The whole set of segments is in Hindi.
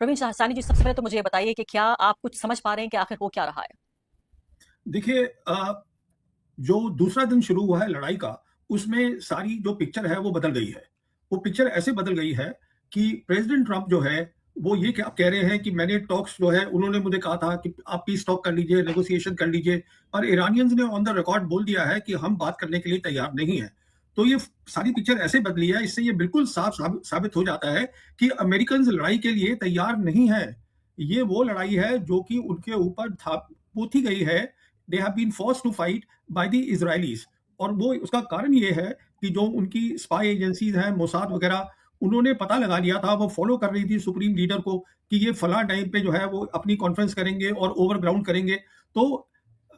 प्रवीण साहनी जी, सबसे पहले तो मुझे ये बताइए कि क्या आप कुछ समझ पा रहे हैं कि आखिर हो क्या रहा है? देखिए जो दूसरा दिन शुरू हुआ है लड़ाई का, उसमें सारी जो पिक्चर है वो बदल गई है। वो पिक्चर ऐसे बदल गई है कि प्रेज़िडेंट ट्रम्प जो है, वो ये क्या कह रहे हैं कि मैंने टॉक्स जो है उन्होंने मुझे कहा था कि आप पीस टॉक कर लीजिए, नेगोशिएशन कर लीजिए और इरानियंस ने ऑन द रिकॉर्ड बोल दिया है कि हम बात करने के लिए तैयार नहीं हैं। तो ये सारी पिक्चर ऐसे बदली है, इससे ये बिल्कुल साफ साबित हो जाता है कि अमेरिकन्स लड़ाई के लिए तैयार नहीं हैं। ये वो लड़ाई है जो कि उनके ऊपर थोपी गई है। They have been forced to fight by the Israelis और वो उसका कारण ये है कि जो उनकी स्पाई एजेंसीज हैं मोसाद वगैरह उन्होंने पता लगा लिया था, वो फॉलो कर रही थी सुप्रीम लीडर को कि ये फला टाइम पे जो है वो अपनी कॉन्फ्रेंस करेंगे और ओवरग्राउंड करेंगे। तो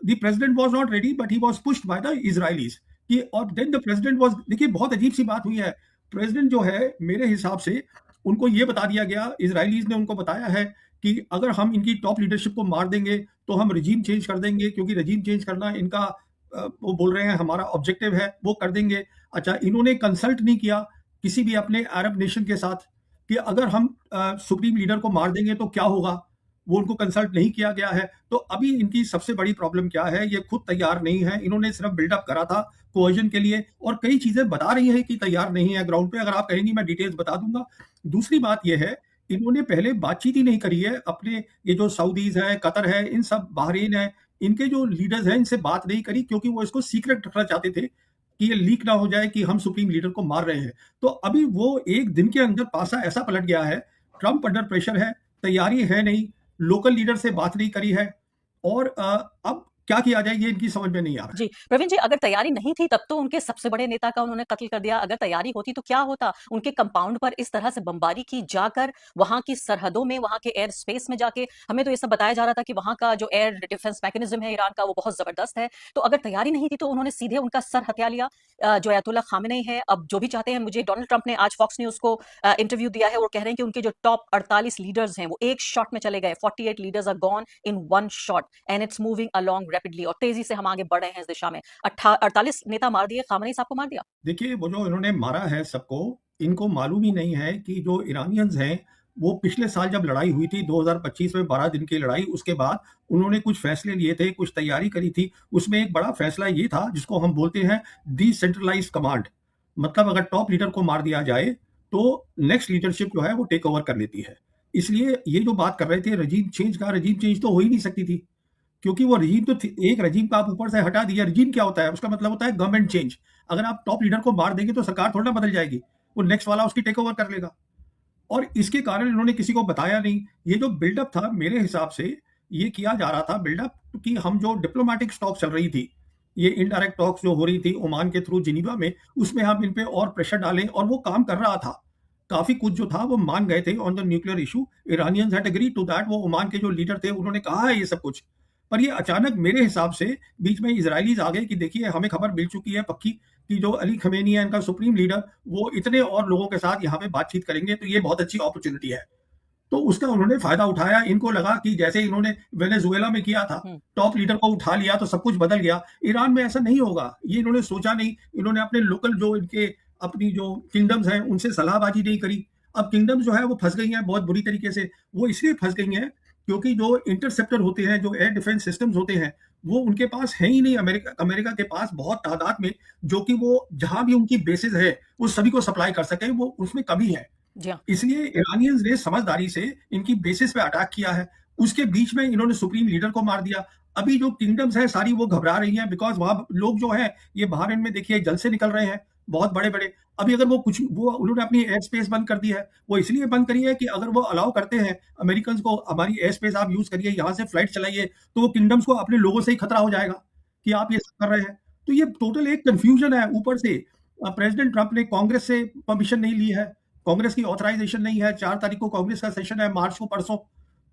the president was not ready but he was pushed by the Israelis कि और देन द प्रेसिडेंट वाज, देखिए बहुत अजीब सी बात हुई है। प्रेसिडेंट जो है मेरे हिसाब से उनको ये बता दिया गया, इजरायलीज ने उनको बताया है कि अगर हम इनकी टॉप लीडरशिप को मार देंगे तो हम रिजीम चेंज कर देंगे, क्योंकि रिजीम चेंज करना इनका वो बोल रहे हैं हमारा ऑब्जेक्टिव है, वो कर देंगे। अच्छा, इन्होंने कंसल्ट नहीं किया किसी भी अपने अरब नेशन के साथ कि अगर हम सुप्रीम लीडर को मार देंगे तो क्या होगा, वो उनको कंसल्ट नहीं किया गया है। तो अभी इनकी सबसे बड़ी प्रॉब्लम क्या है, ये खुद तैयार नहीं है। इन्होंने सिर्फ बिल्डअप करा था कोएजन के लिए और कई चीजें बता रही है कि तैयार नहीं है ग्राउंड पे। अगर आप कहेंगी मैं डिटेल्स बता दूंगा। दूसरी बात यह है, इन्होंने पहले बातचीत ही नहीं करी है अपने, ये जो सऊदीज है, कतर है, इन सब बहरीन है, इनके जो लीडर्स हैं इनसे बात नहीं करी, क्योंकि वो इसको सीक्रेट रखना चाहते थे कि ये लीक ना हो जाए कि हम सुप्रीम लीडर को मार रहे हैं। तो अभी वो एक दिन के अंदर पासा ऐसा पलट गया है। ट्रंप अंडर प्रेशर है, तैयारी है नहीं, लोकल लीडर से बात नहीं करी है और अब क्या किया जाए ये इनकी समझ में नहीं आ रहा है। जी, प्रवीण जी, अगर तैयारी नहीं थी तब तो उनके सबसे बड़े नेता का उन्होंने कत्ल कर दिया। अगर तैयारी होती तो क्या होता? उनके कंपाउंड पर इस तरह से बमबारी की जाकर, वहां की सरहदों में, वहां के एयर स्पेस में जाके हमें तो ये सब बताया जा रहा था कि वहां का जो एयर डिफेंस मैकेनिज्म है ईरान का वो बहुत जबरदस्त है। तो अगर तैयारी नहीं थी तो उन्होंने सीधे उनका सर हत्या लिया। जो अयतुल्ला खामेनी है, अब जो भी चाहते हैं, मुझे डोनाल्ड ट्रंप ने आज फॉक्स न्यूज को इंटरव्यू दिया है, वो कह रहे हैं कि उनके जो टॉप 48 लीडर्स हैं वो एक शॉट में चले गए। 48 leaders are gone in one shot and it's moving along rapidly, और तेजी से हम आगे बढ़ रहे हैं इस दिशा में। 48 नेता मार दिए, खामनेई साहब को मार दिया। देखिए, वो जो इन्होंने मारा है सबको, इनको मालूम ही नहीं है कि जो ईरानियंस हैं, वो पिछले साल जब लड़ाई हुई थी 2025 में 12 दिन की लड़ाई, उसके बाद उन्होंने कुछ फैसले लिए थे, कुछ तैयारी करी थी। उसमें एक बड़ा फैसला ये था जिसको हम बोलते हैं डिसेंट्रलाइज्ड कमांड। मतलब अगर टॉप लीडर को मार दिया जाए, तो नेक्स्ट लीडरशिप जो है वो टेक ओवर कर लेती है। इसलिए ये जो बात कर रहे थे रजीम चेंज का, रजीम चेंज तो हो ही नहीं सकती थी। क्योंकि वो रजीम तो एक रजीम का आप ऊपर से हटा दिया। रजीम क्या होता है? उसका मतलब होता है गवर्नमेंट चेंज। अगर आप टॉप लीडर को मार देंगे तो सरकार थोड़ा ना बदल जाएगी, वो नेक्स्ट वाला उसकी टेक ओवर कर लेगा। और इसके कारण इन्होंने किसी को बताया नहीं। ये जो बिल्डअप था मेरे हिसाब से, ये किया जा रहा था बिल्डअप कि हम जो डिप्लोमेटिक टॉक चल रही थी, ये इनडायरेक्ट टॉक्स जो हो रही थी ओमान के थ्रू जिनीवा में, उसमें हम इन पे और प्रेशर डालें, और वो काम कर रहा था। काफी कुछ जो था वो मान गए थे on the nuclear issue. Iranians had agree to that. वो ओमान के जो लीडर थे उन्होंने कहा है ये सब कुछ। पर ये अचानक मेरे हिसाब से बीच में इजरायलीज आ गए कि देखिए हमें खबर मिल चुकी है पक्की कि जो अली खमेनी है इनका सुप्रीम लीडर, वो इतने और लोगों के साथ यहाँ पे बातचीत करेंगे, तो ये बहुत अच्छी अपॉर्चुनिटी है। तो उसका उन्होंने फायदा उठाया। इनको लगा कि जैसे इन्होंने वेनेजुएला में किया था, हम्म। टॉप लीडर को उठा लिया तो सब कुछ बदल गया। ईरान में ऐसा नहीं होगा, ये इन्होंने सोचा नहीं। इन्होंने अपने लोकल जो इनके अपनी जो किंगडम्स हैं उनसे सलाहबाजी नहीं करी। अब किंगडम्स जो है वो फंस गई हैं बहुत बुरी तरीके से। वो इसलिए फंस गई हैं क्योंकि जो इंटरसेप्टर होते हैं, जो एयर डिफेंस सिस्टम्स होते हैं, वो उनके पास है ही नहीं। अमेरिका अमेरिका के पास बहुत तादाद में, जो कि वो जहां भी उनकी बेसिस है वो सभी को सप्लाई कर सके, वो उसमें कमी है। जी हाँ। इसलिए ईरानियंस ने समझदारी से इनकी बेसिस पे अटैक किया है। उसके बीच में इन्होंने सुप्रीम लीडर को मार दिया। अभी जो किंगडम्स हैं सारी वो घबरा रही हैं, बिकॉज़ वहाँ लोग जो हैं ये बहरीन में देखिए जल से निकल रहे हैं, बहुत बड़े-बड़े। अभी अगर वो कुछ वो उन्होंने अपनी एयर स्पेस बंद कर दी है। वो इसलिए बंद करी है कि अगर वो अलाउ करते हैं अमेरिकन्स को, हमारी एयर स्पेस आप यूज़ करिए, यहाँ से फ्लाइट चलाइए, तो वो किंगडम्स को अपने लोगों से ही खतरा हो जाएगा कि आप ये सब कर रहे हैं। तो ये टोटल एक कन्फ्यूजन है। ऊपर से प्रेसिडेंट ट्रंप ने कांग्रेस से परमिशन नहीं ली है। कांग्रेस की ऑथराइजेशन नहीं है। 4 तारीख को कांग्रेस का सेशन है, मार्च को, परसों।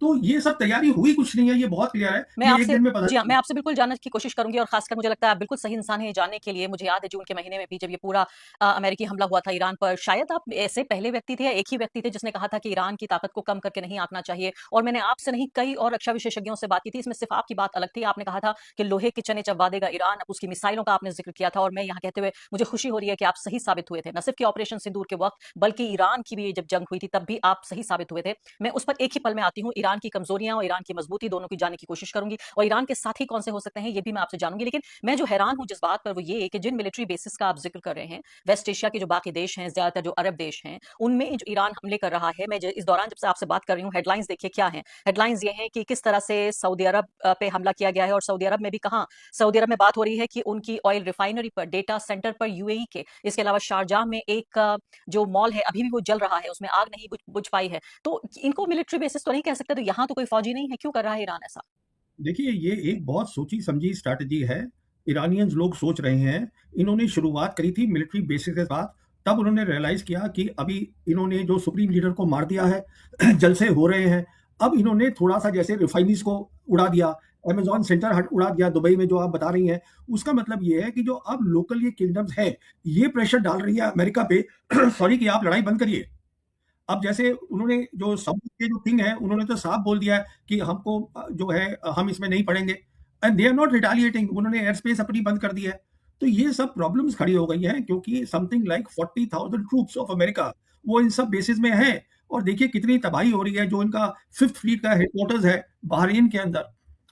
तो ये सब तैयारी हुई कुछ नहीं है, ये बहुत क्लियर है, मैं ये एक आपसे दिन में पता जी हाँ, मैं चलेगा। आपसे बिल्कुल जानने की कोशिश करूँगी और ख़ासकर मुझे लगता है आप बिल्कुल सही इंसान हैं ये जानने के लिए। मुझे याद है जून के महीने में भी जब ये पूरा अमेरिकी हमला हुआ था ईरान पर, शायद आप ऐसे पहले व्यक्ति थे या एक ही व्यक्ति थे जिसने कहा था कि ईरान की ताकत को कम करके नहीं आंकना चाहिए। और मैंने आपसे नहीं कई और रक्षा विशेषज्ञों से बात की थी, इसमें सिर्फ़ आपकी बात अलग थी। आपने कहा था कि लोहे के चने चबा देगा ईरान, अब उसकी मिसाइलों का आपने ज़िक्र किया था और मैं यहाँ कहते हुए मुझे खुशी हो रही है कि आप सही साबित हुए थे। न सिर्फ़ कि ऑपरेशन सिंदूर के वक़्त बल्कि ईरान की भी जब जंग हुई थी तब भी आप सही साबित हुए थे। मैं उस पर एक ही पल में आती हूँ, ईरान की कमज़ोरियाँ और ईरान की मज़बूती दोनों की जानने की कोशिश करूँगी और ईरान के साथी कौन से हो सकते हैं ये भी मैं आपसे जानूंगी। लेकिन मैं जो हैरान हूं जिस बात पर वो ये कि जिन मिलिट्री बेसिस का आप जिक्र कर रहे हैं, वेस्ट एशिया के जो बाकी देश हैं, ज्यादातर जो अरब देश हैं, उनमें जो ईरान हमले कर रहा है, मैं इस दौरान जब से आपसे बात कर रही हूँ, हेडलाइंस देखिए क्या है। हेडलाइंस ये हैं कि किस तरह से सऊदी अरब पे हमला किया गया है और सऊदी अरब में भी कहाँ, सऊदी अरब में बात हो रही है कि उनकी ऑयल रिफाइनरी पर, डेटा सेंटर पर यूएई के, इसके अलावा शारजाह में एक जो मॉल है अभी भी वो जल रहा है, उसमें आग नहीं बुझ पाई है। तो इनको मिलिट्री बेसिस तो नहीं कह सकते, तो यहाँ तो कोई फौजी नहीं है, क्यों कर रहा है ईरान ऐसा? देखिए, ये एक बहुत सोची-समझी स्ट्रैटेजी है। इरानियंस लोग सोच रहे हैं, इन्होंने शुरुआत करी थी मिलिट्री बेसिस के साथ, तब उन्होंने रियलाइज़ किया कि अभी इन्होंने जो सुप्रीम लीडर को मार दिया है, जलसे हो रहे हैं। अब इन्होंने थोड़ा-सा जैसे रिफाइनरीज़ को उड़ा दिया, अमेज़न सेंटर हट उड़ा दिया दुबई में जो आप बता रही हैं। उसका मतलब ये है कि जो अब लोकल ये किंगडम्स हैं, ये प्रेशर डाल रही है अमेरिका पे सॉरी कि आप लड़ाई बंद करिए। अब जैसे उन्होंने जो साउथ के जो किंग हैं, उन्होंने तो साफ बोल दिया है कि हमको जो है हम इसमें नहीं पड़ेंगे and they are not retaliating, उन्होंने एयर स्पेस अपनी बंद कर दी है। तो ये सब प्रॉब्लम्स खड़ी हो गई हैं क्योंकि something like 40,000 troops of America वो इन सब बेसिस में हैं और देखिए कितनी तबाही हो रही है। जो इनका 5th फ्लीट का हेडक्वार्टर्स है बहरीन के अंदर,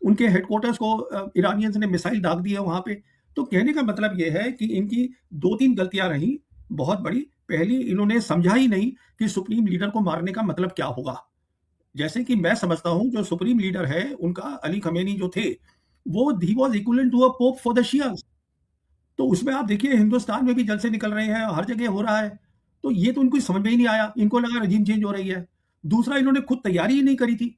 उनके हेडक्वार्टर्स को इरानियंस ने मिसाइल दाग दी है वहाँ पे। तो कहने का मतलब ये है कि इनकी 2-3 गलतियाँ रहीं बहुत बड़ी। पहली, इन्होंने समझा ही नहीं कि सुप्रीम लीडर को मारने का मतलब क्या होगा। जैसे कि मैं समझता हूँ जो सुप्रीम लीडर है उनका अली खमेनी जो थे, वो he was equivalent to a pope for the Shias. तो उसमें आप देखिए हिंदुस्तान में भी जलसे निकल रहे हैं, हर जगह हो रहा है। तो ये तो इनको समझ में ही नहीं आया, इनको लगा रजीम चेंज हो रही है। दूसरा, इन्होंने खुद तैयारी ही नहीं करी थी।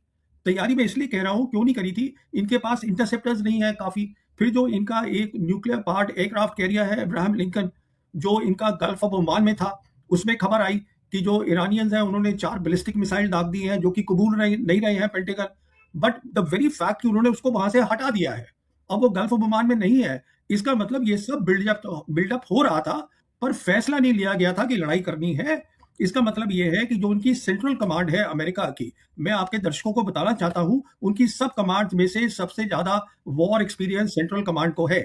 तैयारी मैं इसलिए कह रहा हूँ क्यों नहीं करी थी, इनके पास इंटरसेप्टर्स नहीं है काफ़ी। फिर जो इनका एक न्यूक्लियर पार्ट एयरक्राफ्ट कैरियर है अब्राहम लिंकन, जो इनका गल्फ ऑफ ओमान में था, उसमें खबर आई कि जो ईरानियंस हैं उन्होंने 4 बैलिस्टिक मिसाइल दाग दी हैं जो कि कबूल नहीं रहे हैं pentagon. But the very fact कि उन्होंने उसको वहाँ से हटा दिया है। अब वो गल्फ ऑफ ओमान में नहीं है। इसका मतलब ये सब बिल्डअप हो रहा था, पर फैसला नहीं लिया गया था कि लड़ाई करनी है। इसका मतलब ये है कि जो उनकी सेंट्रल कमांड है अमेरिका की, मैं आपके दर्शकों को बताना चाहता हूँ, उनकी सब कमांड्स में से सबसे ज़्यादा वॉर एक्सपीरियंस सेंट्रल कमांड को है।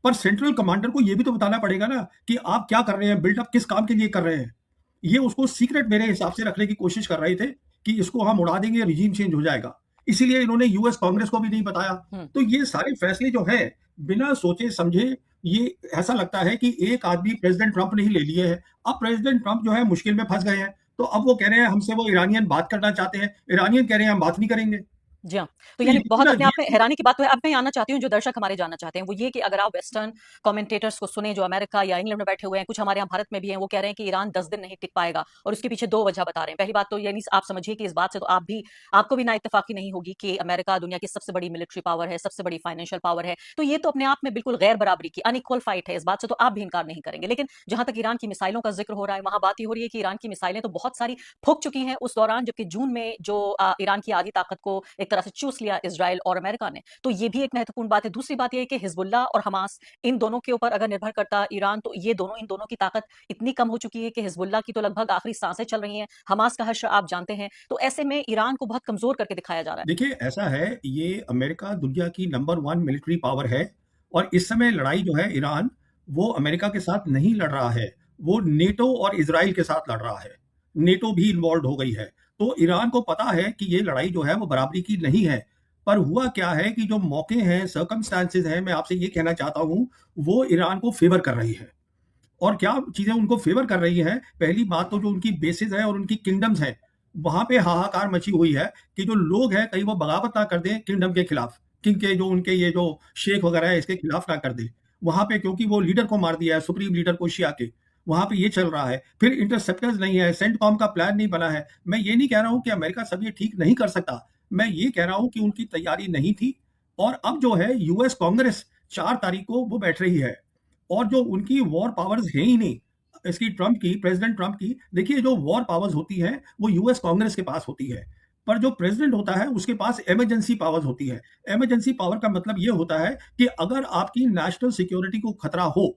पर सेंट्रल कमांडर को ये भी तो बताना पड़ेगा ना कि आप क्या कर रहे हैं, बिल्डअप किस काम के लिए कर रहे हैं। ये उसको सीक्रेट मेरे हिसाब से रखने की कोशिश कर रहे थे कि इसको हम उड़ा देंगे, रिजीम चेंज हो जाएगा। इसीलिए इन्होंने यूएस कांग्रेस को भी नहीं बताया। हम्म। तो ये सारे फैसले जो हैं, बिना सोचे समझे, ये ऐसा लगता है कि एक आदमी प्रेसिडेंट ट्रंप ने ही ले लिए हैं। अब प्रेसिडेंट ट्रंप जो है मुश्किल में फंस गए हैं, तो अब वो कह रहे हैं हमसे वो ईरानियन बात करना चाहते हैं, ईरानियन कह रहे हैं हम बात नहीं करेंगे। जी हाँ। तो तो यानी ये बहुत ना अपने आप में ये हैरानी की बात तो है। अब मैं जानना चाहती हूँ जो दर्शक हमारे जानना चाहते हैं वो ये कि अगर आप वेस्टर्न कमेंटेटर्स को सुने जो अमेरिका या इंग्लैंड में बैठे हुए हैं, कुछ हमारे यहाँ भारत में भी हैं, वो कह रहे हैं कि ईरान 10 दिन नहीं टिक पाएगा और उसके पीछे 2 वजह बता रहे हैं। पहली बात तो यानी आप समझिए कि इस बात से तो आपको भी ना इत्तेफाकी नहीं होगी कि अमेरिका दुनिया की सबसे बड़ी मिलिट्री पावर है, सबसे बड़ी फाइनेंशियल पावर है। तो ये तो अपने आप में बिल्कुल गैर बराबरी की अनइक्वल फाइट है। इस बात से तो आप भी इनकार नहीं करेंगे। लेकिन जहां तक ईरान की मिसाइलों का जिक्र हो रहा है, वहां बात ये हो रही है कि ईरान की मिसाइलें तो बहुत सारी फूक चुकी हैं उस दौरान, जबकि जून में जो ईरान की आधी ताकत को एक तरह से चूस लिया इसराइल और अमेरिका ने। तो ये भी एक महत्वपूर्ण बात है। दूसरी बात ये है कि हिजबुल्लाह और हमास, इन दोनों के ऊपर अगर निर्भर करता ईरान, तो ये दोनों, इन दोनों की ताकत इतनी कम हो चुकी है कि हिजबुल्लाह की तो लगभग आखिरी सांसें चल रही हैं, हमास का हश्र आप जानते हैं। तो ऐसे में ईरान को बहुत कमजोर करके दिखाया जा रहा है। देखिए, ऐसा है, ये अमेरिका दुनिया की नंबर 1 मिलिट्री पावर है और इस समय लड़ाई जो है ईरान, वो अमेरिका के साथ नहीं लड़ रहा है, वो नेटो और इज़राइल के साथ लड़ रहा है। नेटो भी इन्वॉल्व्ड हो गई है। तो ईरान को पता है कि ये लड़ाई जो है वो बराबरी की नहीं है। पर हुआ क्या है कि जो मौके हैं, सर्कमस्टेंसेस हैं, मैं आपसे ये कहना चाहता हूँ, वो ईरान को फ़ेवर कर रही है। और क्या चीज़ें उनको फ़ेवर कर रही हैं, पहली बात तो जो उनकी बेसेस हैं और उनकी किंगडम्स हैं, वहाँ पे हाहाकार मची हुई है कि जो लोग हैं कहीं वो बगावत ना कर दें किंगडम के खिलाफ। किंग के जो उनके ये जो शेख वगैरह है इसके खिलाफ ना कर दें। वहाँ पे क्योंकि वो लीडर को मार दिया है, सुप्रीम लीडर को शिया के, वहाँ पे ये चल रहा है। फिर इंटरसेप्टर्स नहीं है, सेंटकॉम का प्लान नहीं बना है। मैं ये नहीं कह रहा हूँ कि अमेरिका सब ये ठीक नहीं कर सकता। मैं ये कह रहा हूँ कि उनकी तैयारी नहीं थी और अब जो है यूएस कांग्रेस 4 तारीख को वो बैठ रही है और जो उनकी वॉर पावर्स हैं ही नहीं, इसकी ट्रंप की, प्रेसिडेंट ट्रंप की, देखिए जो वॉर पावर्स होती हैं, वो यूएस कांग्रेस के पास होती है। पर जो प्रेसिडेंट होता है उसके पास इमरजेंसी पावर्स होती है। इमरजेंसी पावर का मतलब ये होता है कि अगर आपकी नेशनल सिक्योरिटी को खतरा हो,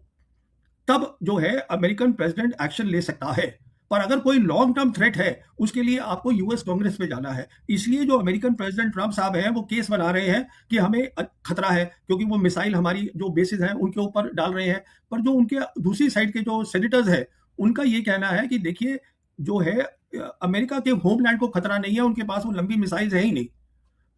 तब जो है अमेरिकन प्रेसिडेंट एक्शन ले सकता है। पर अगर कोई लॉन्ग टर्म थ्रेट है, उसके लिए आपको यूएस कांग्रेस में जाना है। इसलिए जो अमेरिकन प्रेसिडेंट ट्रंप साहब हैं, वो केस बना रहे हैं कि हमें खतरा है, क्योंकि वो मिसाइल हमारी जो बेसिस हैं उनके ऊपर डाल रहे हैं। पर जो उनके दूसरी साइड के जो सेनेटर्स हैं, उनका ये कहना है कि देखिए, जो है अमेरिका के होमलैंड को खतरा नहीं है, उनके पास वो लंबी मिसाइल्स है ही नहीं।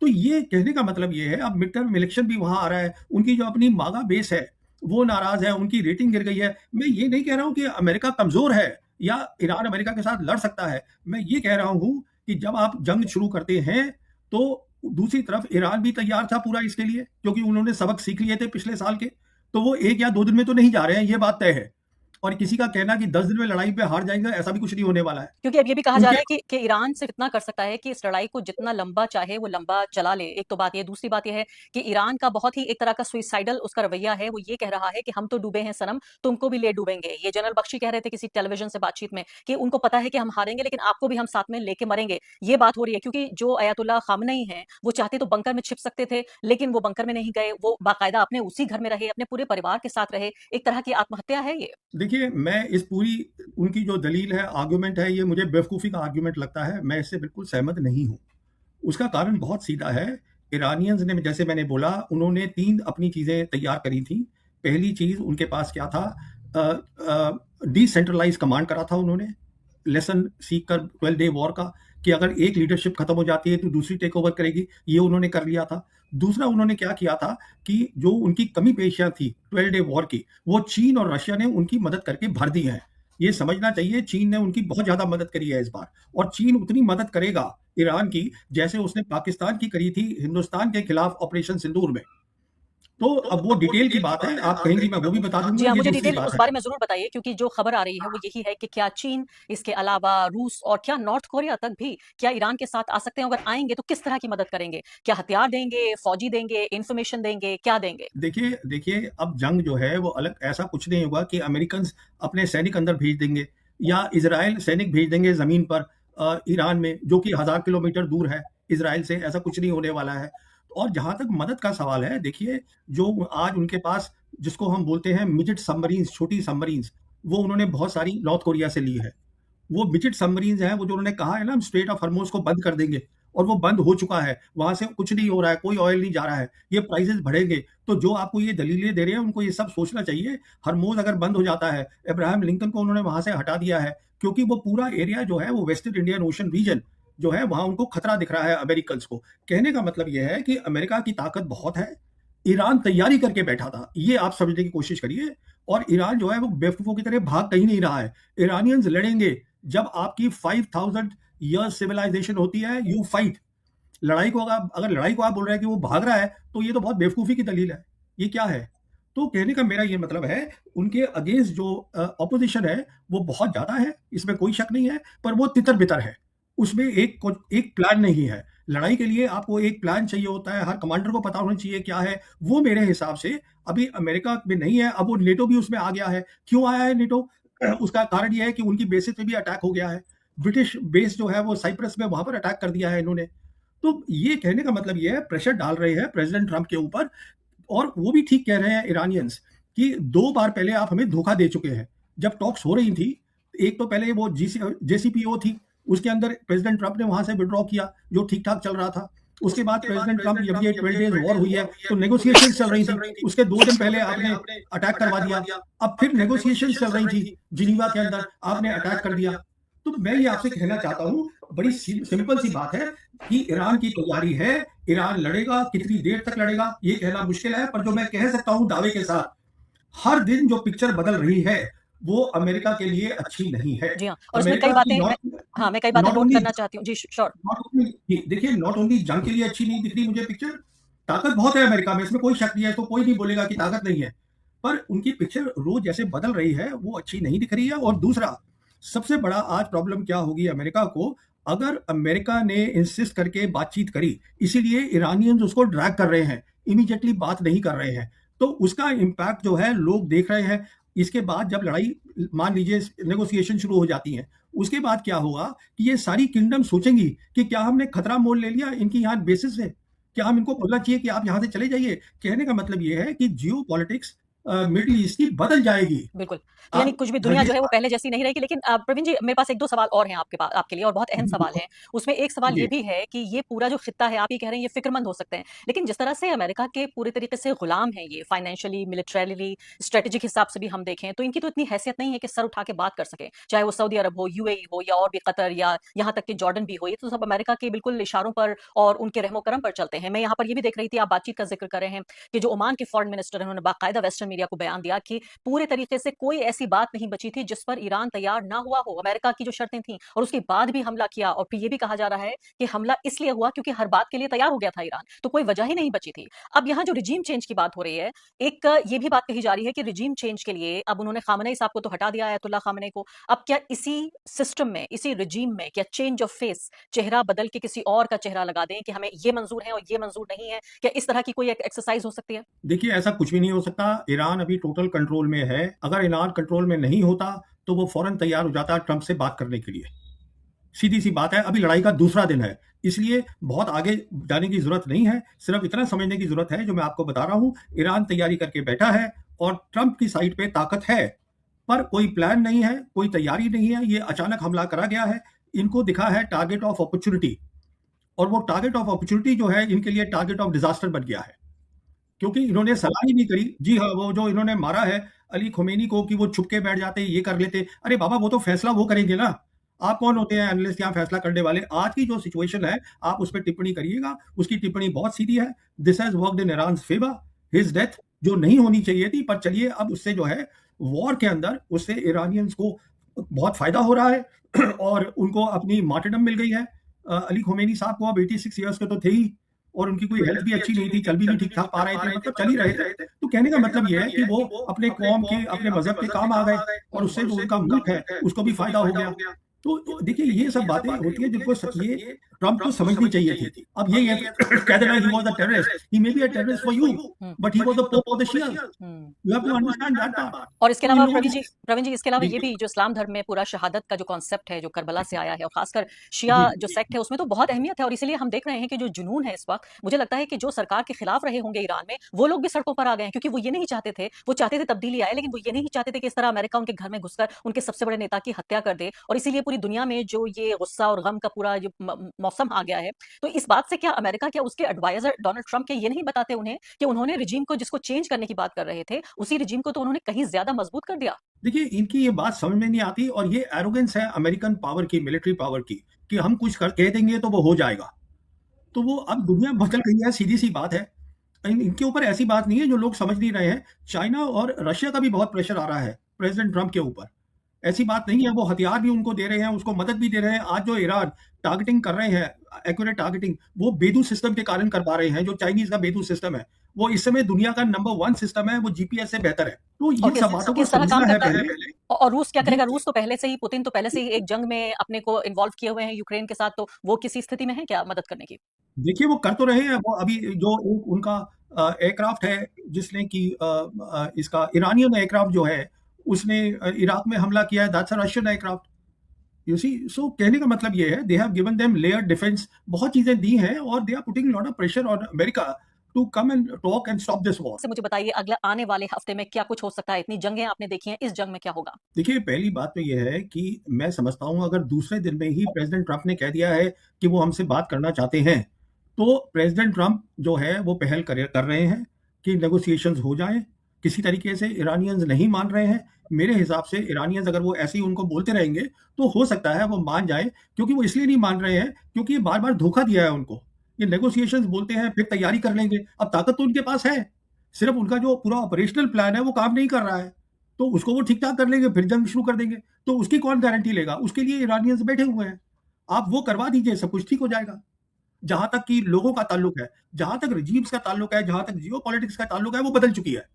तो ये कहने का मतलब ये है, अब मिड टर्म इलेक्शन भी वहां आ रहा है, उनकी जो अपनी मागा बेस है वो नाराज है, उनकी रेटिंग गिर गई है। मैं ये नहीं कह रहा हूं कि अमेरिका कमजोर है या ईरान अमेरिका के साथ लड़ सकता है। मैं ये कह रहा हूं कि जब आप जंग शुरू करते हैं, तो दूसरी तरफ ईरान भी तैयार था पूरा इसके लिए, क्योंकि उन्होंने सबक सीख लिए थे पिछले साल के। तो वो 1 या 2 दिन में तो नहीं जा रहे हैं, ये बात तय है। और किसी का कहना कि 10 दिन में लड़ाई पे हार जाएंगे, ऐसा भी कुछ नहीं होने वाला है। क्योंकि अब ये भी कहा जा उनके रहा है कि ईरान सिर्फ इतना कर सकता है कि इस लड़ाई को जितना लंबा चाहे वो लंबा चला ले। एक तो बात ये, दूसरी बात ये है कि ईरान का बहुत ही एक तरह का सुइसाइडल उसका रवैया है। वो ये कह रहा है कि हम तो डूबे हैं सनम, तुमको भी ले डूबेंगे। ये जनरल बख्शी कह रहे थे किसी टेलीविजन से बातचीत में कि उनको पता है कि हम हारेंगे, लेकिन आपको भी हम साथ में लेके मरेंगे। ये बात हो रही है क्योंकि जो अयातुल्ला खामनई हैं, वो चाहते तो बंकर में छिप सकते थे, लेकिन वो बंकर में नहीं गए। वो बाकायदा अपने उसी घर में रहे, अपने पूरे परिवार के साथ रहे। एक तरह की आत्महत्या है ये। देखिए, मैं इस पूरी उनकी जो दलील है, आर्गुमेंट है, ये मुझे बेवकूफ़ी का आर्गुमेंट लगता है। मैं इससे बिल्कुल सहमत नहीं हूँ। उसका कारण बहुत सीधा है। ईरानियंस ने, जैसे मैंने बोला, उन्होंने 3 अपनी चीज़ें तैयार करी थी। पहली चीज़ उनके पास क्या था, डिसेंट्रलाइज़ कमांड करा था उन्होंने, लेसन सीख कर 12 डे वॉर का, कि अगर एक लीडरशिप खत्म हो जाती है तो दूसरी टेक ओवर करेगी, ये उन्होंने कर लिया था। दूसरा उन्होंने क्या किया था कि जो उनकी कमी पेशियां थी 12 डे वॉर की, वो चीन और रशिया ने उनकी मदद करके भर दी है। ये समझना चाहिए, चीन ने उनकी बहुत ज्यादा मदद करी है इस बार, और चीन उतनी मदद करेगा ईरान की जैसे उसने पाकिस्तान की करी थी हिंदुस्तान के खिलाफ ऑपरेशन सिंदूर में। तो अब वो डिटेल की बात है, आप कहेंगी मैं वो भी बता जी दूंगा, हाँ, ये मुझे दूसरी डिटेल बात उस है। बारे में ज़रूर बताइए, क्योंकि जो खबर आ रही है वो यही है कि क्या चीन, इसके अलावा रूस और क्या नॉर्थ कोरिया तक भी क्या ईरान के साथ आ सकते हैं? अगर आएंगे तो किस तरह की मदद करेंगे? क्या हथियार देंगे, फौजी देंगे, इंफॉर्मेशन देंगे, क्या देंगे? देखिए देखिए, अब जंग जो है वो अलग, ऐसा कुछ नहीं होगा कि अमेरिकन अपने सैनिक अंदर भेज देंगे या इजराइल सैनिक भेज देंगे जमीन पर ईरान में, जो कि 1000 किलोमीटर दूर है इजराइल से। ऐसा कुछ नहीं होने वाला है। और जहां तक मदद का सवाल है, देखिए, जो आज उनके पास, जिसको हम बोलते हैं मिडिट सबमरीन्स, छोटी सबमरीन्स, वो उन्होंने बहुत सारी नॉर्थ कोरिया से ली है। वो मिचिट सबमरीन्स हैं, वो जो उन्होंने कहा है ना, हम स्ट्रेट ऑफ हॉर्मुज को बंद कर देंगे, और वो बंद हो चुका है। वहां से कुछ नहीं हो रहा है, कोई ऑयल नहीं जा रहा है, ये प्राइसेस बढ़ेंगे। तो जो आपको ये दलीलें दे रहे हैं, उनको ये सब सोचना चाहिए। हॉर्मुज अगर बंद हो जाता है, अब्राहम लिंकन को उन्होंने वहां से हटा दिया है, क्योंकि वो पूरा एरिया जो है, वो वेस्टर्न इंडियन ओशन रीजन जो है, वहां उनको खतरा दिख रहा है अमेरिकन को। कहने का मतलब यह है कि अमेरिका की ताकत बहुत है। ईरान तैयारी करके बैठा था, ये आप समझने की कोशिश करिए। और ईरान जो है वो बेवकूफों की तरह भाग कहीं नहीं रहा है। ईरानियंस लड़ेंगे। जब आपकी 5000 ईयर्स सिविलाइजेशन होती है, यू फाइट। लड़ाई को अगर लड़ाई को आप बोल रहे हैं कि वो भाग रहा है, तो ये तो बहुत बेवकूफी की दलील है। ये क्या है? तो कहने का मेरा ये मतलब है, उनके अगेंस्ट जो ऑपोजिशन है वो बहुत ज्यादा है, इसमें कोई शक नहीं है, पर वो तितर बितर है। उसमें एक प्लान नहीं है। लड़ाई के लिए आपको एक प्लान चाहिए होता है, हर कमांडर को पता होना चाहिए क्या है। वो मेरे हिसाब से अभी अमेरिका में नहीं है। अब वो नेटो भी उसमें आ गया है। क्यों आया है नेटो? उसका कारण यह है कि उनकी बेसिस पे भी अटैक हो गया है। ब्रिटिश बेस जो है वो साइप्रस में, वहां पर अटैक कर दिया है इन्होंने। तो ये कहने का मतलब ये है, प्रेशर डाल रहे हैं प्रेसिडेंट ट्रंप के ऊपर। और वो भी ठीक कह रहे हैं ईरानियंस कि 2 बार पहले आप हमें धोखा दे चुके हैं। जब टॉक्स हो रही थी, एक तो पहले वो जेसीपीओ थी, उसके अंदर प्रेसिडेंट ट्रंप ने वहां से विड्रॉ किया, जो ठीक ठाक चल रहा था। उसके बाद प्रेसिडेंट ट्रंप, जब ये 12 डेज वॉर हुई है, तो नेगोशिएशन चल रही थी। उसके 2 दिन पहले आपने अटैक करवा दिया। अब फिर नेगोशिएशन चल रही थी जिनीवा के अंदर, आपने अटैक कर दिया। तो मैं ये आपसे कहना चाहता हूँ, बड़ी सिंपल सी बात है कि ईरान की तैयारी है। ईरान लड़ेगा, कितनी देर तक लड़ेगा ये कहना मुश्किल है, पर जो मैं कह सकता हूं दावे के साथ, हर दिन जो पिक्चर बदल रही है वो अमेरिका के लिए अच्छी नहीं है। जी हाँ, और इसमें कई अमेरिका की बातें हाँ, मैं कई बातें नॉट नोट ओनली करना चाहती हूँ। जी, श्योर। नॉट ओनली देखिए, नॉट ओनली जंग के लिए अच्छी नहीं दिख रही मुझे पिक्चर। ताकत बहुत है अमेरिका में, इसमें कोई शक नहीं है, तो कोई नहीं बोलेगा कि ताकत नहीं है। पर उनकी पिक्चर रोज जैसे बदल रही है, वो अच्छी नहीं दिख रही है। और दूसरा, सबसे बड़ा आज प्रॉब्लम क्या होगी अमेरिका को, अगर अमेरिका ने इंसिस्ट करके बातचीत करी, इसीलिए ईरानियंस उसको ड्रैग कर रहे हैं, इमीडिएटली बात नहीं कर रहे हैं, तो उसका इम्पैक्ट जो है लोग देख रहे हैं। इसके बाद जब लड़ाई, मान लीजिए नेगोशिएशन शुरू हो जाती है, उसके बाद क्या होगा कि ये सारी किंगडम सोचेंगी कि क्या हमने खतरा मोल ले लिया इनकी यहाँ बेसिस से, क्या हम इनको बोलना चाहिए कि आप यहाँ से चले जाइए। कहने का मतलब ये है कि जियो पॉलिटिक्स मिडिल ईस्ट की बदल जाएगी। बिल्कुल। तो यानी कुछ भी हाँ दुनिया जी। जो है वो पहले जैसी नहीं रहेगी। लेकिन प्रवीण जी, मेरे पास 1-2 सवाल और हैं आपके लिए, और बहुत अहम सवाल हैं। उसमें एक सवाल जी। ये भी है कि ये पूरा जो खित्ता है, आप ये कह रहे हैं ये फ़िक्रमंद हो सकते हैं। लेकिन जिस तरह से अमेरिका के पूरे तरीके से गुलाम हैं ये, फाइनेंशियली, मिलिटरीली, स्ट्रैटेजिक हिसाब से भी हम देखें, तो इनकी तो इतनी हैसियत नहीं है कि सर उठा के बात कर सकें। चाहे वो सऊदी अरब हो, यूएई हो, या और भी कतर, या यहाँ तक कि जॉर्डन भी हो, ये तो सब अमेरिका के बिल्कुल इशारों पर और उनके रहमो-करम पर चलते हैं। मैं यहाँ पर ये भी देख रही थी, आप बातचीत का ज़िक्र कर रहे हैं कि जो ओमान के फॉरेन मिनिस्टर हैं, उन्होंने बाकायदा वेस्टर्न मीडिया को बयान दिया कि पूरे तरीके से कोई ऐसी बात नहीं बची थी जिस पर ईरान तैयार ना हुआ हो। अमेरिका की जो शर्तें थीं और उसके बाद भी हमला किया, और फिर ये भी कहा जा रहा है कि हमला इसलिए हुआ क्योंकि हर बात के लिए तैयार हो गया था ईरान, तो कोई वजह ही नहीं बची थी। अब यहाँ जो रिजीम चेंज की बात हो रही है, एक ये भी बात कही जा रही है कि रिजीम चेंज के लिए अब उन्होंने खामनेई साहब को तो हटा दिया, आयतुल्लाह खामनेई को। अब क्या इसी सिस्टम में, इसी रिजीम में, क्या चेंज ऑफ फेस, चेहरा बदल के किसी और का चेहरा लगा दें कि हमें ये मंजूर है और ये मंजूर नहीं है? क्या इस तरह की कोई एक एक्सरसाइज हो सकती है? देखिए, ऐसा कुछ भी नहीं हो सकता। ईरान अभी टोटल कंट्रोल में है। अगर ईरान कंट्रोल में नहीं होता, तो वो फ़ौरन तैयार हो जाता ट्रंप से बात करने के लिए। सीधी-सी बात है, अभी लड़ाई का दूसरा दिन है, इसलिए बहुत आगे जाने की ज़रूरत नहीं है। सिर्फ़ इतना समझने की ज़रूरत है, जो मैं आपको बता रहा हूँ, ईरान तैयारी करके बैठा है और ट्रंप की साइड पे ताकत है, पर कोई प्लान नहीं है, कोई तैयारी नहीं है। ये अचानक हमला करा गया है। इनको दिखा है टारगेट ऑफ अपॉर्च्युनिटी, और वो टारगेट ऑफ अपॉर्च्युनिटी जो है, इनके लिए टारगेट ऑफ डिज़ास्टर बन गया है। क्योंकि इन्होंने सलाह ही नहीं करी। जी हाँ, वो जो इन्होंने मारा है अली ख़ुमैनी को कि वो छुप के बैठ जाते, ये कर लेते। अरे बाबा, वो तो फैसला वो करेंगे ना। आप कौन होते हैं एनालिस्ट यहाँ फैसला करने वाले? आज की जो सिचुएशन है, आप उस पे टिप्पणी करिएगा। उसकी टिप्पणी बहुत सीधी है। This has worked in Iran's favour. His death जो नहीं होनी चाहिए थी, पर चलिए अब उससे जो है वॉर के अंदर उससे ईरानियंस को बहुत फ़ायदा हो रहा है और उनको अपनी मार्टरडम मिल गई है। अली ख़ुमैनी साहब को अब 86 इयर्स के तो थे ही, और उनकी कोई हेल्थ भी अच्छी नहीं थी, चल भी नहीं ठीक-ठाक पा रहे थे, मतलब चल ही रहे थे। तो कहने का मतलब ये है कि वो अपने कौम के, अपने मज़हब के काम आ गए, और उससे जो उनका मुल्क है, उसको भी फ़ायदा हो गया। तो देखिए, ये सब बातें होती हैं जिनको ये ट्रंप को समझनी चाहिए थी। अब ये कह देना he was a terrorist, he may be a terrorist for you, hmm, but he was the pope of the Shias. Hmm. You have to understand that part. और इसके तो इन अलावा लोगों की प्रवीण जी, इसके अलावा जी, ये भी जो इस्लाम धर्म में पूरा शहादत का जो कॉन्सेप्ट है, जो करबला से आया है, और खासकर शिया जी, जो सेक्ट है, उसमें तो बहुत अहमियत है, और इसीलिए हम देख रहे हैं कि जो जुनून है इस वक्त, मुझे लगता है कि जो सरकार के खिलाफ रहे होंगे ईरान में, वो लोग भी सड़कों पर आ गए हैं, क्योंकि वो ये नहीं चाहते थे, वो चाहते थे तब्दीली आए, लेकिन वो ये नहीं चाहते थे कि इस तरह अमेरिका उनके घर में घुसकर उनके सबसे बड़े नेता की हत्या कर दे, और इसीलिए पूरी दुनिया में जो ये गुस्सा और गम का पूरा जो मौसम आ गया है। तो इस बात से क्या अमेरिका, क्या उसके एडवाइजर डोनाल्ड ट्रंप के ये नहीं बताते उन्हें कि उन्होंने रिजीम को, जिसको चेंज करने की बात कर रहे थे, उसी रिजीम को तो उन्होंने कहीं ज्यादा मजबूत कर दिया? देखिए, इनकी ये बात समझ में नहीं आती, और ये एरोगेंस है अमेरिकन पावर की, मिलिट्री पावर की, कि हम कुछ कह देंगे तो वो हो जाएगा। तो वो अब दुनिया बदल गई है, सीधी-सी बात है। इनके ऊपर ऐसी बात नहीं है जो लोग समझ नहीं रहे हैं। चाइना और रशिया का भी बहुत प्रेशर आ रहा है प्रेज़िडेंट ट्रंप के ऊपर। ऐसी बात नहीं है, वो हथियार भी उनको दे रहे हैं, उसको मदद भी दे रहे हैं। आज जो ईरान टारगेटिंग कर रहे हैं, एक्यूरेट टारगेटिंग, वो बेदू सिस्टम के कारण कर पा रहे हैं, जो चाइनीज़ का बेदू सिस्टम है। वो इस समय दुनिया का नंबर 1 सिस्टम है, वो जीपीएस से बेहतर है। तो और इन सब बातों को किस तरह काम समझना है करता है? पहले। और रूस क्या जी। करेगा? रूस तो पहले से ही, पुतिन तो पहले से ही एक जंग में अपने को इन्वॉल्व किए हुए हैं यूक्रेन के साथ, तो वो किसी स्थिति में है क्या मदद करने की? देखिए, वो कर तो रहे हैं। वो अभी जो एक उनका एयरक्राफ्ट है, जिसने कि इसका ईरानियन एयरक्राफ्ट जो है, उसने इराक में हमला किया है, that's a Russian aircraft. You see, so कहने का मतलब ये है, they have given them layered defence, बहुत चीज़ें दी हैं, और they are putting lot of pressure on America to come and talk and stop this war. से मुझे बताइए, अगला आने वाले हफ्ते में क्या कुछ हो सकता है? इतनी जंगें आपने देखी हैं, इस जंग में क्या होगा? देखिए, पहली बात तो ये है कि मैं समझता हूँ, अगर दूसरे दिन में ही प्रेज़िडेंट ट्रंप ने कह दिया है कि वो हमसे बात करना चाहते हैं, तो प्रेज़िडेंट ट्रंप जो है वो पहल कर रहे हैं कि नेगोशिएशंस हो जाएँ। किसी तरीके से ईरानियंस नहीं मान रहे हैं। मेरे हिसाब से ईरानियंस अगर वो ऐसे ही उनको बोलते रहेंगे, तो हो सकता है वो मान जाएँ, क्योंकि वो इसलिए नहीं मान रहे हैं, क्योंकि ये बार-बार धोखा दिया है उनको। ये नेगोशिएशंस बोलते हैं, फिर तैयारी कर लेंगे। अब ताकत तो उनके पास है, सिर्फ़ उनका जो पूरा ऑपरेशनल प्लान है, वो काम नहीं कर रहा है। तो उसको वो ठीक-ठाक कर लेंगे, फिर जंग शुरू कर देंगे। तो उसकी कौन गारंटी लेगा? उसके लिए ईरानियंस बैठे हुए हैं। आप वो करवा दीजिए, सब कुछ ठीक हो जाएगा। जहाँ तक कि लोगों का ताल्लुक है, जहाँ तक रिजीम्स का ताल्लुक है, जहाँ तक जियोपॉलिटिक्स का ताल्लुक है, वो बदल चुकी है।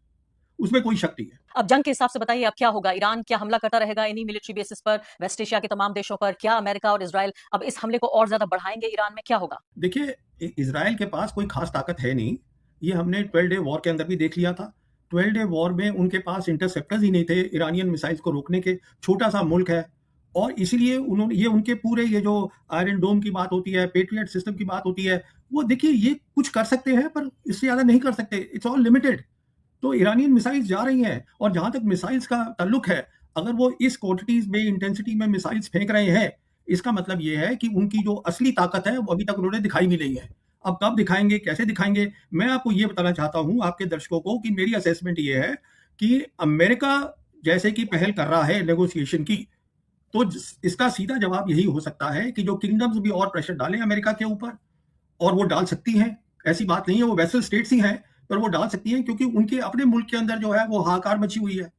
उसमें कोई शक नहीं है। अब जंग के हिसाब से बताइए, अब क्या होगा? ईरान क्या हमला करता रहेगा इन्हीं मिलिट्री बेसिस पर, वेस्ट एशिया के तमाम देशों पर? क्या अमेरिका और इज़राइल अब इस हमले को और ज़्यादा बढ़ाएँगे ईरान में? क्या होगा? देखिए, इज़राइल के पास कोई ख़ास ताकत है नहीं। ये हमने 12 डे वॉर के अंदर भी देख लिया था। 12 डे वॉर में उनके पास इंटरसेप्टर्स ही नहीं थे ईरानियन मिसाइल्स को रोकने के। छोटा-सा मुल्क है, और इसीलिए उन्होंने ये उनके पूरे ये जो आयरन डोम की बात होती है, पेट्रियट सिस्टम की बात होती है, वो देखिए ये कुछ कर सकते हैं पर इससे ज़्यादा नहीं कर सकते। It's all limited. तो ईरानियन मिसाइल्स जा रही हैं और जहाँ तक मिसाइल्स का ताल्लुक है, अगर वो इस क्वांटिटीज़ में, इंटेंसिटी में मिसाइल्स फेंक रहे हैं, इसका मतलब ये है कि उनकी जो असली ताकत है, वो अभी तक उन्होंने दिखाई नहीं दी है। अब कब दिखाएँगे, कैसे दिखाएँगे? मैं आपको ये बताना चाहता हूँ, आपके दर्शकों को, कि मेरी असेसमेंट ये है कि अमेरिका जैसे कि पहल कर रहा है नेगोशिएशन की, तो इसका सीधा जवाब यही हो सकता है कि जो किंगडम्स भी और प्रेशर डालें अमेरिका के ऊपर, और वो डाल सकती हैं। ऐसी बात नहीं है, वो वेसल स्टेट्स ही हैं, पर वो डाल सकती हैं क्योंकि उनके अपने मुल्क के अंदर जो है वो हाहाकार मची हुई है।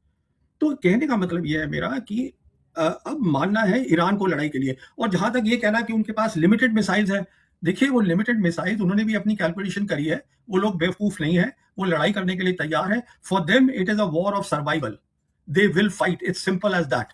तो कहने का मतलब ये है मेरा कि अब मानना है ईरान को लड़ाई के लिए। और जहाँ तक ये कहना कि उनके पास लिमिटेड मिसाइल्स हैं, देखिए वो लिमिटेड मिसाइल्स उन्होंने भी अपनी कैलकुलेशन करी है। वो लोग बेवकूफ़ नहीं हैं, वो लड़ाई करने के लिए तैयार हैं। For them it is a war of survival. They will fight, it's simple as that.